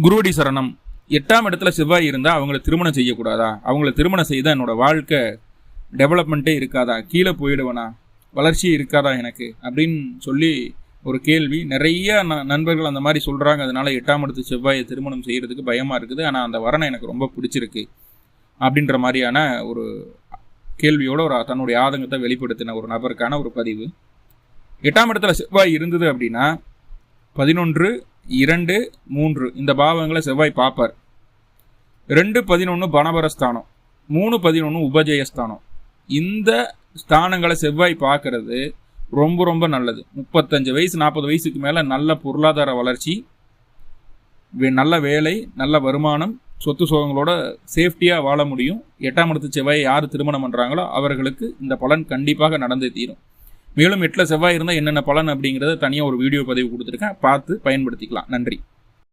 குருவடி சரணம். 8ஆம் இடத்துல செவ்வாய் இருந்தால் அவங்கள திருமணம் செய்யக்கூடாதா? அவங்கள திருமணம் செய்தால் என்னோடய வாழ்க்கை டெவலப்மெண்ட்டே இருக்காதா? கீழே போயிடுவேனா? வளர்ச்சியே இருக்காதா எனக்கு அப்படின்னு சொல்லி ஒரு கேள்வி. நிறைய நண்பர்கள் அந்த மாதிரி சொல்கிறாங்க. அதனால் 8ஆம் இடத்து செவ்வாயை திருமணம் செய்கிறதுக்கு பயமாக இருக்குது. ஆனால் அந்த வரனை எனக்கு ரொம்ப பிடிச்சிருக்கு அப்படின்ற மாதிரியான ஒரு கேள்வியோட ஒரு தன்னுடைய ஆதங்கத்தை வெளிப்படுத்தின ஒரு நபருக்கான ஒரு பதிவு. 8ஆம் இடத்துல செவ்வாய் இருந்தது அப்படின்னா 11, 2, 3 இந்த பாவங்களை செவ்வாய் பார்ப்பார். 2, 11 பணபரஸ்தானம், 3, 11 உபஜயஸ்தானம். இந்த ஸ்தானங்களை செவ்வாய் பார்க்கறது ரொம்ப ரொம்ப நல்லது. 35 வயசு 40 வயசுக்கு மேலே நல்ல பொருளாதார வளர்ச்சி, நல்ல வேலை, நல்ல வருமானம், சொத்து சோகங்களோட சேஃப்டியாக வாழ முடியும். 8ஆம் இடத்து செவ்வாயை யார் திருமணம் பண்ணுறாங்களோ அவர்களுக்கு இந்த பலன் கண்டிப்பாக நடந்தே தீரும். மேலும் 8ல் செவ்வாய் இருந்தால் என்னென்ன பலன் அப்படிங்கிறத தனியாக ஒரு வீடியோ பதிவு கொடுத்துருக்கேன், பார்த்து பயன்படுத்திக்கலாம். நன்றி.